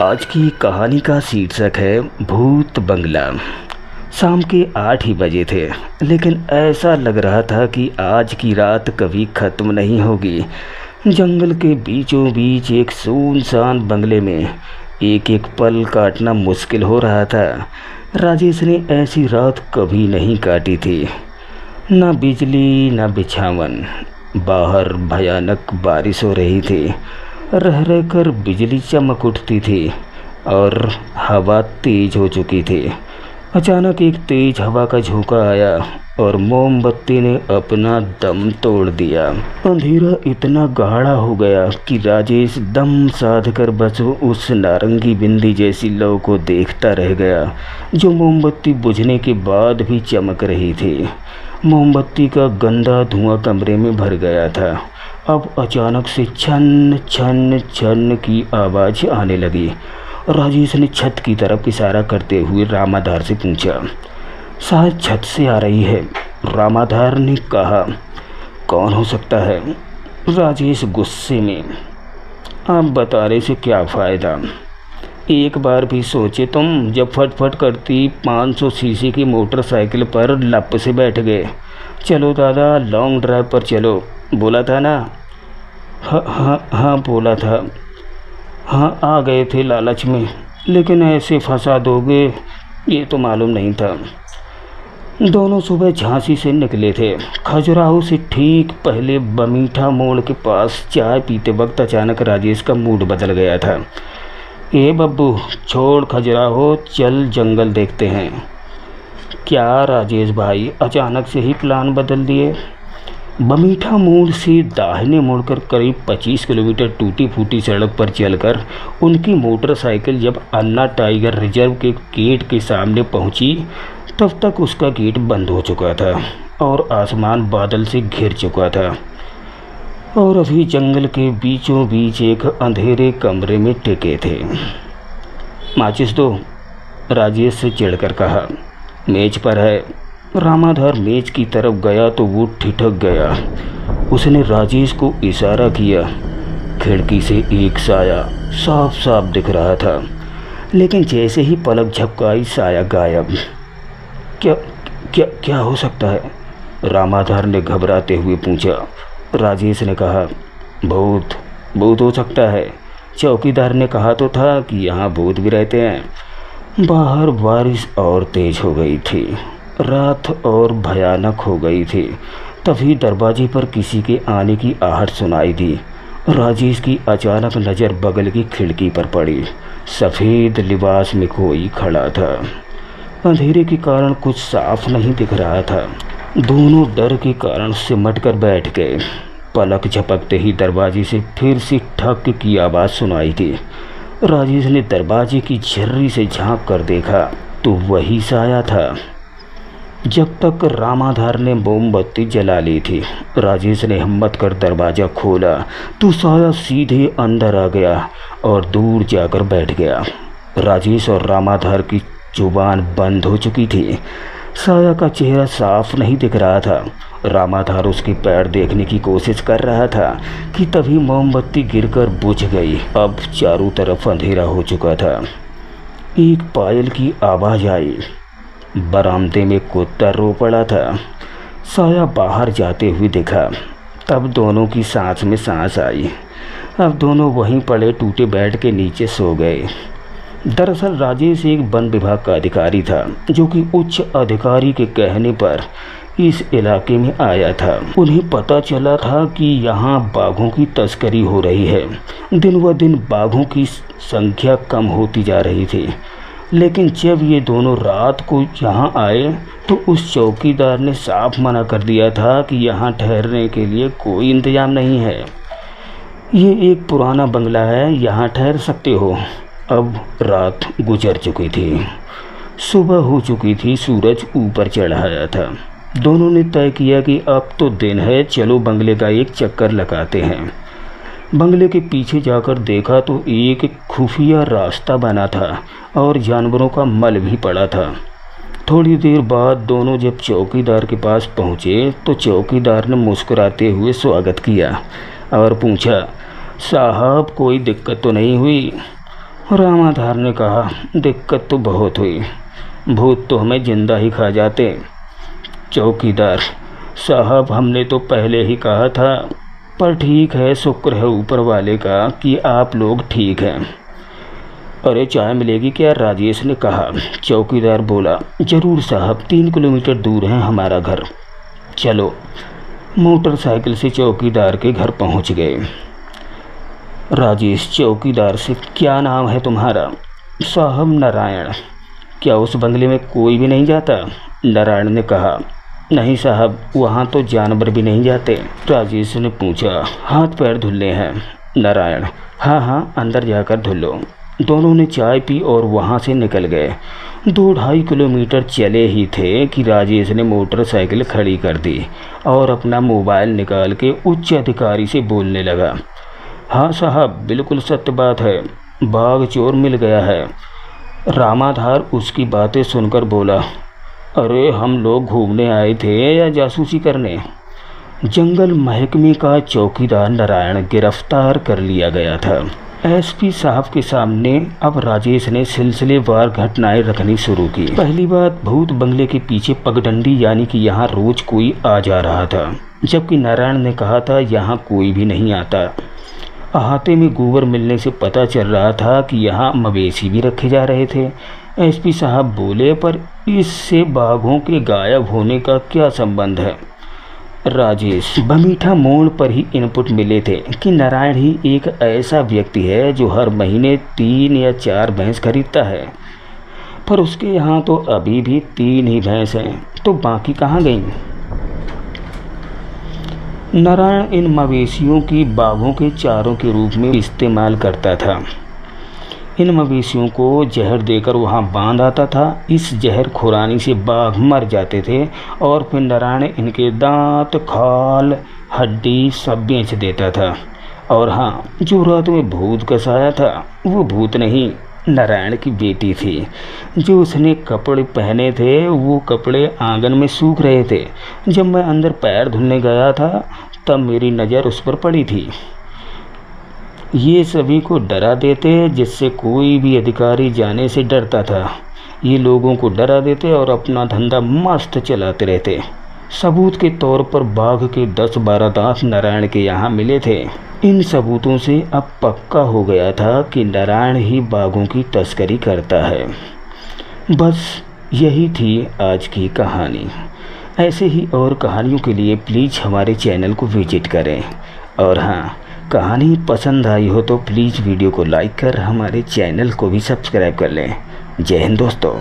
आज की कहानी का शीर्षक है भूत बंगला। शाम के 8 ही बजे थे, लेकिन ऐसा लग रहा था कि आज की रात कभी ख़त्म नहीं होगी। जंगल के बीचों बीच एक सुनसान बंगले में एक एक पल काटना मुश्किल हो रहा था। राजेश ने ऐसी रात कभी नहीं काटी थी। ना बिजली ना बिछावन। बाहर भयानक बारिश हो रही थी। रह रहकर बिजली चमक उठती थी और हवा तेज हो चुकी थी। अचानक एक तेज हवा का झोंका आया और मोमबत्ती ने अपना दम तोड़ दिया। अंधेरा इतना गाढ़ा हो गया कि राजेश दम साध कर बस उस नारंगी बिंदी जैसी लौ को देखता रह गया, जो मोमबत्ती बुझने के बाद भी चमक रही थी। मोमबत्ती का गंदा धुआं कमरे में भर गया था। अब अचानक से छन छन छन की आवाज़ आने लगी। राजेश ने छत की तरफ इशारा करते हुए रामाधार से पूछा, शायद छत से आ रही है। रामाधार ने कहा, कौन हो सकता है? राजेश गुस्से में, आप बताने से क्या फ़ायदा? एक बार भी सोचे तुम, जब फटफट करती 500 सीसी की मोटरसाइकिल पर लप से बैठ गए। चलो दादा, लॉन्ग ड्राइव पर चलो, बोला था ना? हाँ बोला था। हाँ, आ गए थे लालच में, लेकिन ऐसे फंसा दोगे ये तो मालूम नहीं था। दोनों सुबह झांसी से निकले थे। खजुराहो से ठीक पहले बमीठा मोड़ के पास चाय पीते वक्त अचानक राजेश का मूड बदल गया था। ए बब्बू, छोड़ खजुराहो, चल जंगल देखते हैं। क्या राजेश भाई, अचानक से ही प्लान बदल दिए? बमीठा मोड़ से दाहिने मुड़कर करीब 25 किलोमीटर टूटी फूटी सड़क पर चलकर उनकी मोटरसाइकिल जब अन्ना टाइगर रिजर्व के गेट के सामने पहुंची, तब तक उसका गेट बंद हो चुका था और आसमान बादल से घिर चुका था। और अभी जंगल के बीचों बीच एक अंधेरे कमरे में टिके थे। माचिस दो, राजेश से चिढ़कर कहा। मेज पर है। रामाधार मेज की तरफ गया तो वो ठिठक गया। उसने राजेश को इशारा किया। खिड़की से एक साया साफ साफ दिख रहा था, लेकिन जैसे ही पलक झपकाई साया गायब। क्या क्या क्या हो सकता है? रामाधार ने घबराते हुए पूछा। राजेश ने कहा, भूत भूत हो सकता है। चौकीदार ने कहा तो था कि यहाँ भूत भी रहते हैं। बाहर बारिश और तेज हो गई थी। रात और भयानक हो गई थी। तभी दरवाजे पर किसी के आने की आहट सुनाई दी। राजेश की अचानक नज़र बगल की खिड़की पर पड़ी। सफ़ेद लिबास में कोई खड़ा था। अंधेरे के कारण कुछ साफ नहीं दिख रहा था। दोनों डर के कारण सिमट कर बैठ गए। पलक झपकते ही दरवाजे से फिर से ठक की आवाज़ सुनाई दी। राजेश ने दरवाजे की झर्री से झांक कर देखा तो वही साया था। जब तक रामाधार ने मोमबत्ती जला ली थी। राजेश ने हिम्मत कर दरवाज़ा खोला तो साया सीधे अंदर आ गया और दूर जाकर बैठ गया। राजेश और रामाधार की जुबान बंद हो चुकी थी। साया का चेहरा साफ नहीं दिख रहा था। रामाधार उसके पैर देखने की कोशिश कर रहा था कि तभी मोमबत्ती गिरकर बुझ गई। अब चारों तरफ अंधेरा हो चुका था। एक पायल की आवाज़ आई। बरामदे में कुत्ता रो पड़ा था। साया बाहर जाते हुए दिखा। तब दोनों की सांस में सांस आई। अब दोनों वहीं पड़े टूटे बेड के नीचे सो गए। दरअसल राजेश एक वन विभाग का अधिकारी था, जो कि उच्च अधिकारी के कहने पर इस इलाके में आया था। उन्हें पता चला था कि यहाँ बाघों की तस्करी हो रही है। दिन व दिन बाघों की संख्या कम होती जा रही थी। लेकिन जब ये दोनों रात को यहाँ आए तो उस चौकीदार ने साफ मना कर दिया था कि यहाँ ठहरने के लिए कोई इंतजाम नहीं है। ये एक पुराना बंगला है, यहाँ ठहर सकते हो। अब रात गुजर चुकी थी। सुबह हो चुकी थी। सूरज ऊपर चढ़ आया था। दोनों ने तय किया कि अब तो दिन है, चलो बंगले का एक चक्कर लगाते हैं। बंगले के पीछे जाकर देखा तो एक खुफिया रास्ता बना था और जानवरों का मल भी पड़ा था। थोड़ी देर बाद दोनों जब चौकीदार के पास पहुँचे तो चौकीदार ने मुस्कुराते हुए स्वागत किया और पूछा, साहब कोई दिक्कत तो नहीं हुई? रामाधार ने कहा, दिक्कत तो बहुत हुई, भूत तो हमें जिंदा ही खा जाते। चौकीदार साहब, हमने तो पहले ही कहा था, पर ठीक है, शुक्र है ऊपर वाले का कि आप लोग ठीक हैं। अरे चाय मिलेगी क्या? राजेश ने कहा। चौकीदार बोला, ज़रूर साहब, 3 किलोमीटर दूर है हमारा घर। चलो। मोटरसाइकिल से चौकीदार के घर पहुंच गए। राजेश चौकीदार से, क्या नाम है तुम्हारा? साहब नारायण। क्या उस बंगले में कोई भी नहीं जाता? नारायण ने कहा, नहीं साहब, वहाँ तो जानवर भी नहीं जाते। राजेश ने पूछा, हाथ पैर धुलने हैं? नारायण, हाँ हाँ, अंदर जाकर धुलो। दोनों ने चाय पी और वहाँ से निकल गए। 2-2.5 किलोमीटर चले ही थे कि राजेश ने मोटरसाइकिल खड़ी कर दी और अपना मोबाइल निकाल के उच्च अधिकारी से बोलने लगा। हाँ साहब, बिल्कुल सत्य बात है, बाघ चोर मिल गया है। रामाधार उसकी बातें सुनकर बोला, अरे हम लोग घूमने आए थे या जासूसी करने? जंगल महकमे का चौकीदार नारायण गिरफ्तार कर लिया गया था। एसपी साहब के सामने अब राजेश ने सिलसिलेवार घटनाएं रखनी शुरू की। पहली बात, भूत बंगले के पीछे पगडंडी, यानी कि यहाँ रोज कोई आ जा रहा था, जबकि नारायण ने कहा था यहाँ कोई भी नहीं आता। अहाते में गोबर मिलने से पता चल रहा था कि यहाँ मवेशी भी रखे जा रहे थे। एसपी साहब बोले, पर इससे बाघों के गायब होने का क्या संबंध है? राजेश, बमीठा मोड़ पर ही इनपुट मिले थे कि नारायण ही एक ऐसा व्यक्ति है जो हर महीने 3 या 4 भैंस खरीदता है, पर उसके यहाँ तो अभी भी 3 ही भैंस हैं, तो बाकी कहाँ गईं? नारायण इन मवेशियों की बाघों के चारों के रूप में इस्तेमाल करता था। इन मवेशियों को जहर देकर वहाँ बांध आता था। इस जहर खुरानी से बाघ मर जाते थे और फिर नारायण इनके दांत, खाल, हड्डी सब बेच देता था। और हाँ, जो रात में भूत घसाया था वो भूत नहीं, नारायण की बेटी थी। जो उसने कपड़े पहने थे वो कपड़े आंगन में सूख रहे थे। जब मैं अंदर पैर धुलने गया था तब मेरी नज़र उस पर पड़ी थी। ये सभी को डरा देते, जिससे कोई भी अधिकारी जाने से डरता था। ये लोगों को डरा देते और अपना धंधा मस्त चलाते रहते। सबूत के तौर पर बाघ के 10-12 दांत नारायण के यहाँ मिले थे। इन सबूतों से अब पक्का हो गया था कि नारायण ही बाघों की तस्करी करता है। बस यही थी आज की कहानी। ऐसे ही और कहानियों के लिए प्लीज़ हमारे चैनल को विजिट करें। और हाँ, कहानी पसंद आई हो तो प्लीज़ वीडियो को लाइक कर हमारे चैनल को भी सब्सक्राइब कर लें। जय हिंद दोस्तों।